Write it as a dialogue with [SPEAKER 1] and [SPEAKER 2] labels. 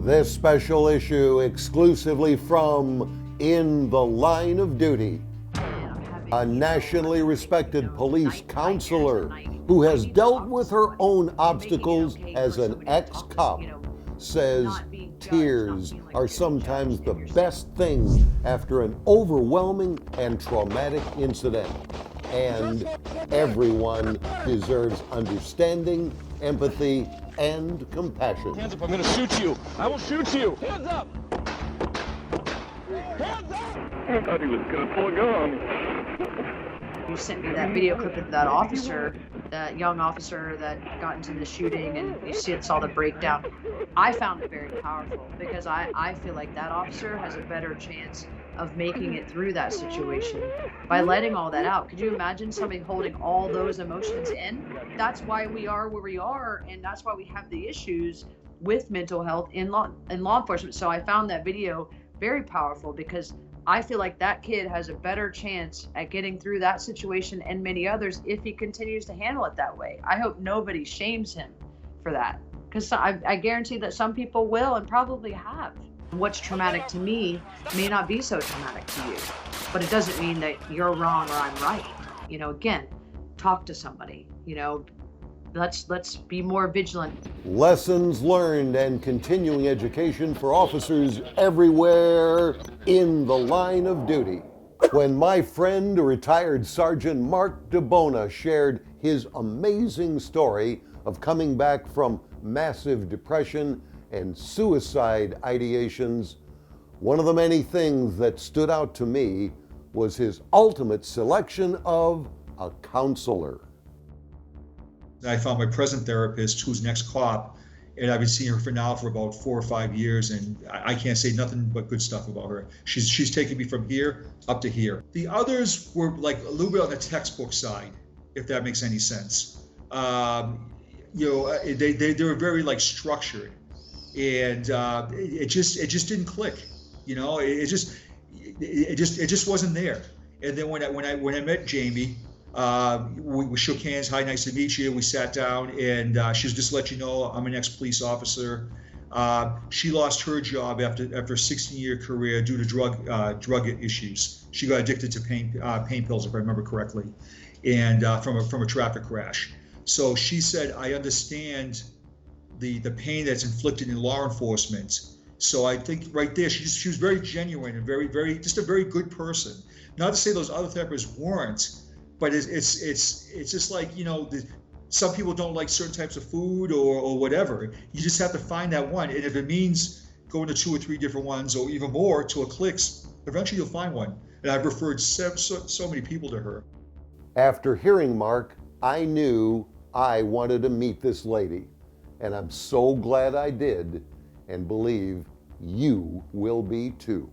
[SPEAKER 1] This special issue exclusively from In the Line of Duty. A nationally respected police counselor who has dealt with her own obstacles as an ex-cop says tears are sometimes the best thing after an overwhelming and traumatic incident. And everyone deserves understanding, empathy, and compassion.
[SPEAKER 2] Hands up, I'm gonna shoot you. I will shoot you. Hands up! Hands up!
[SPEAKER 3] I thought he was gonna pull a gun.
[SPEAKER 4] You sent me that video clip of that officer, that young officer that got into the shooting, and you saw the breakdown. I found it very powerful because I feel like that officer has a better chance of making it through that situation by letting all that out. Could you imagine somebody holding all those emotions in? That's why we are where we are, and that's why we have the issues with mental health in law enforcement. So I found that video very powerful because I feel like that kid has a better chance at getting through that situation and many others if he continues to handle it that way. I hope nobody shames him for that, because I guarantee that some people will and probably have. What's traumatic to me may not be so traumatic to you, but it doesn't mean that you're wrong or I'm right. You know, again, talk to somebody, you know, let's be more vigilant.
[SPEAKER 1] Lessons learned and continuing education for officers everywhere in the line of duty. When my friend, retired Sergeant Mark DeBona, shared his amazing story of coming back from massive depression and suicide ideations, one of the many things that stood out to me was his ultimate selection of a counselor.
[SPEAKER 5] I found my present therapist, who's an ex-cop, and I've been seeing her for about 4 or 5 years, and I can't say nothing but good stuff about her. She's taken me from here up to here. The others were like a little bit on the textbook side, if that makes any sense. They were very like structured, and it just didn't click. You know, it just wasn't there. And then when I met Jamie. We shook hands. Hi, nice to meet you. We sat down, and she was just to let you know I'm an ex-police officer. She lost her job after a 16-year career due to drug issues. She got addicted to pain pills, if I remember correctly, and from a traffic crash. So she said, I understand the pain that's inflicted in law enforcement. So I think right there, she was very genuine and very just a very good person. Not to say those other therapists weren't. But it's just like, you know, some people don't like certain types of food or whatever. You just have to find that one. And if it means going to 2 or 3 different ones or even more till it clicks, eventually you'll find one. And I've referred so many people to her.
[SPEAKER 1] After hearing Mark, I knew I wanted to meet this lady. And I'm so glad I did, and believe you will be too.